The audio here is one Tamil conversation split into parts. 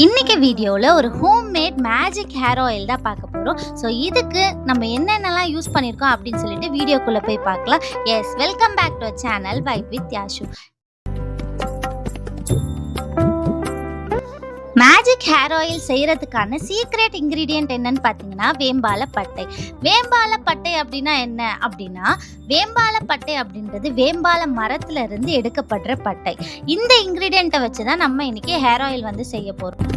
இன்னைக்கு வீடியோவில் ஒரு ஹோம்மேட் மேஜிக் ஹேர் ஆயில் தான் பார்க்க போகிறோம். ஸோ இதுக்கு நம்ம என்னென்னலாம் யூஸ் பண்ணியிருக்கோம் அப்படின்னு சொல்லிட்டு வீடியோக்குள்ளே போய் பார்க்கலாம். Yes, welcome back to channel vibe with Yashu. Magic hair oil செய்கிறதுக்கான சீக்ரெட் இன்க்ரீடியன்ட் என்னன்னு பார்த்தீங்கன்னா வேம்பால பட்டை. வேம்பால பட்டை அப்படின்னா என்ன அப்படின்னா, வேம்பால பட்டை அப்படின்றது வேம்பால மரத்துல இருந்து எடுக்கப்படுற பட்டை. இந்த இன்க்ரீடியண்ட்டை வச்சு தான் நம்ம இன்னைக்கு ஹேர் ஆயில் வந்து செய்ய போகிறோம்.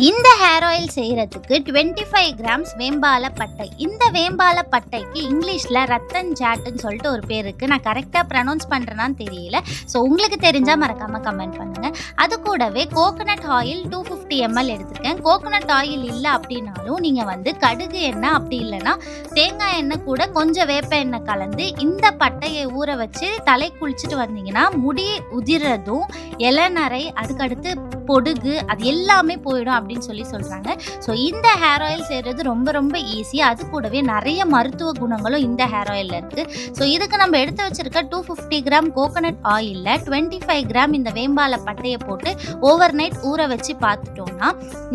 இந்த ஹேர் ஆயில் செய்கிறதுக்கு 25 கிராம்ஸ் வேம்பால பட்டை. இந்த வேம்பால பட்டைக்கு இங்கிலீஷில் ரத்தன் ஜாட்டுன்னு சொல்லிட்டு ஒரு பேர் இருக்குது. நான் கரெக்டாக ப்ரனௌன்ஸ் பண்ணுறேன்னான்னு தெரியல. ஸோ உங்களுக்கு தெரிஞ்சால் மறக்காமல் கமெண்ட் பண்ணுங்கள். அது கூடவே கோகோனட் ஆயில் 250 ml எடுத்துருக்கேன். கோகோனட் ஆயில் இல்லை அப்படின்னாலும் நீங்கள் வந்து கடுகு எண்ணெய், அப்படி இல்லைன்னா தேங்காய் எண்ணெய் கூட கொஞ்சம் வேப்ப எண்ணெய் கலந்து இந்த பட்டையை ஊற வச்சு தலை குளிச்சுட்டு வந்தீங்கன்னா முடி உதிரதும், இளநரை, அதுக்கடுத்து பொடுகு, அது எல்லாமே போயிடும் அப்படின்னு சொல்றாங்க. ஸோ இந்த ஹேர் ஆயில் செய்கிறது ரொம்ப ரொம்ப ஈஸி. அது கூடவே நிறைய மருத்துவ குணங்களும் இந்த ஹேர் ஆயிலில் இருக்குது. ஸோ இதுக்கு நம்ம எடுத்து வச்சிருக்க 250 கிராம் கோகோனட் ஆயிலில் 25 கிராம் இந்த வேம்பால பட்டையை போட்டு ஓவர் நைட் ஊற வச்சு பார்த்துட்டோம்னா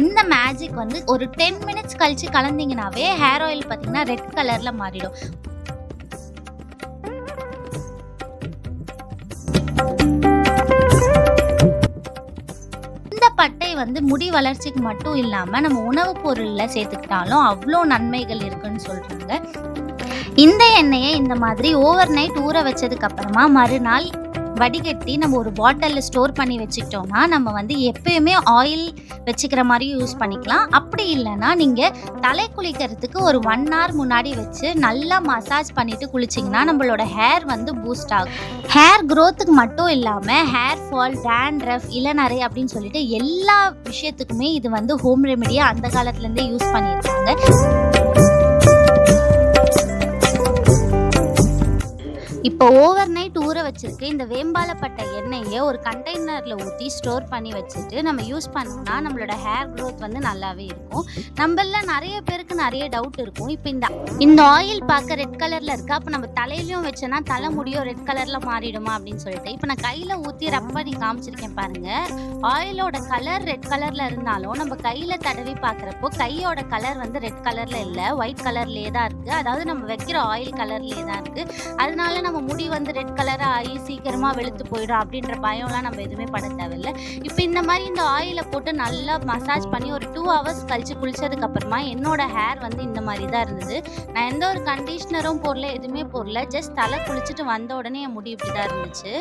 இந்த மேஜிக் வந்து ஒரு 10 மினிட்ஸ் கழிச்சு கலந்தீங்கன்னாவே ஹேர் ஆயில் பார்த்தீங்கன்னா ரெட் கலரில் மாறிடும். பட்டை வந்து முடி வளர்ச்சிக்கு மட்டும் இல்லாமல் நம்ம உணவுப் பொருளில் சேர்த்துக்கிட்டாலும் அவ்வளோ நன்மைகள் இருக்குன்னு சொல்கிறாங்க. இந்த எண்ணெயை இந்த மாதிரி ஓவர் நைட் ஊற வச்சதுக்கு அப்புறமா மறுநாள் வடிகட்டி நம்ம ஒரு பாட்டிலில் ஸ்டோர் பண்ணி வச்சுக்கிட்டோம்னா நம்ம வந்து எப்பயுமே ஆயில் வச்சுக்கிற மாதிரி யூஸ் பண்ணிக்கலாம். அப்படி இல்லைன்னா நீங்கள் தலை குளிக்கிறதுக்கு ஒரு 1 hour முன்னாடி வச்சு நல்லா மசாஜ் பண்ணிட்டு குளிச்சிங்கன்னா நம்மளோட ஹேர் வந்து பூஸ்ட் ஆகும். ஹேர் க்ரோத்துக்கு மட்டும் இல்லாமல் ஹேர் ஃபால், டேண்ட்ரஃப், இளநரை அப்படின்னு சொல்லிட்டு எல்லா விஷயத்துக்குமே இது வந்து ஹோம் ரெமெடியாக அந்த காலத்துலேருந்தே யூஸ் பண்ணியிருக்காங்க. இப்போ ஓவர் நைட் ஊற வச்சிருக்க இந்த வேம்பாலப்பட்ட எண்ணெயை ஒரு கண்டெய்னரில் ஊற்றி ஸ்டோர் பண்ணி வச்சுட்டு நம்ம யூஸ் பண்ணோம்னா நம்மளோட ஹேர் க்ரோத் வந்து நல்லாவே இருக்கும். நம்மள நிறைய பேருக்கு நிறைய டவுட் இருக்கும். இப்போ இந்த ஆயில் பார்க்க ரெட் கலரில் இருக்குது, அப்போ நம்ம தலையிலையும் வச்சோன்னா தலை முடியும் ரெட் கலரில் மாறிடுமா அப்படின்னு சொல்லிட்டு இப்போ நான் கையில் ஊற்றி ரப் பண்ணி காமிச்சிருக்கேன் பாருங்கள். ஆயிலோட கலர் ரெட் கலரில் இருந்தாலும் நம்ம கையில் தடவி பார்க்குறப்போ கையோட கலர் வந்து ரெட் கலரில் இல்லை, ஒயிட் கலர்லேயே தான் இருக்குது. அதாவது நம்ம வைக்கிற ஆயில் கலர்லேயே தான் இருக்குது. அதனால நம்ம முடி வந்து ரெட் கலர் ஆகி சீக்கிரமாக வெளுத்து போயிடும் அப்படின்ற பயம்லாம் நம்ம எதுவுமே பட தேவையில்லை. இப்போ இந்த மாதிரி இந்த ஆயிலை போட்டு நல்லா மசாஜ் பண்ணி ஒரு 2 hours கழிச்சு குளிச்சதுக்கு அப்புறமா என்னோட ஹேர் வந்து இந்த மாதிரி தான் இருந்தது. நான் எந்த ஒரு கண்டிஷ்னரும் போடல, எதுவுமே போடல. ஜஸ்ட் தலை குளிச்சுட்டு வந்த உடனே என் முடி இப்படி தான் இருந்துச்சு.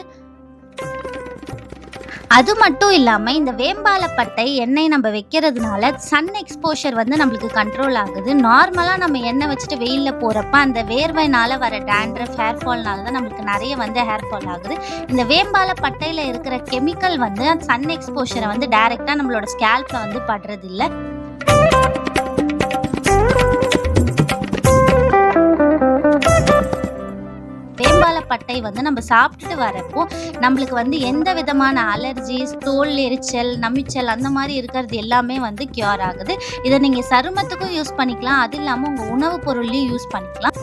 அது மட்டும் இல்லாமல் இந்த வேம்பால பட்டை எண்ணெய் நம்ம வைக்கிறதுனால சன் எக்ஸ்போஷர் வந்து நம்மளுக்கு கண்ட்ரோல் ஆகுது. நார்மலாக நம்ம எண்ணெய் வச்சுட்டு வெயிலில் போகிறப்ப அந்த வேர்வைனால வர டேண்ட்ரஃப், ஹேர் ஃபால்னால தான் நம்மளுக்கு நிறைய வந்து ஹேர் ஃபால் ஆகுது. இந்த வேம்பால பட்டையில் இருக்கிற கெமிக்கல் வந்து சன் எக்ஸ்போஷரை வந்து டைரெக்டாக நம்மளோட ஸ்கேல்பில் வந்து படுறதில்லை. பட்டை வந்து நம்ம சாப்பிட்டுட்டு வரப்போ நம்மளுக்கு வந்து எந்த விதமான அலர்ஜிஸ், தோல் எரிச்சல், நமிச்சல் அந்த மாதிரி இருக்கிறது எல்லாமே வந்து கியூர் ஆகுது. இதை நீங்கள் சருமத்துக்கும் யூஸ் பண்ணிக்கலாம், அது இல்லாமல் உங்கள் உணவுப் பொருள்லையும் யூஸ் பண்ணிக்கலாம்.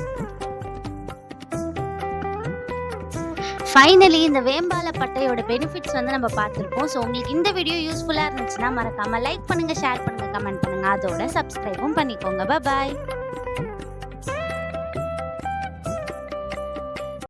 ஃபைனலி இந்த வேம்பால பட்டையோட பெனிஃபிட்ஸ் வந்து நம்ம பார்த்துருப்போம். ஸோ உங்களுக்கு இந்த வீடியோ யூஸ்ஃபுல்லாக இருந்துச்சுன்னா மறக்காமல் லைக் பண்ணுங்கள், ஷேர் பண்ணுங்கள், கமெண்ட் பண்ணுங்கள். அதோட சப்ஸ்கிரைபும் பண்ணிக்கோங்க. பாய்.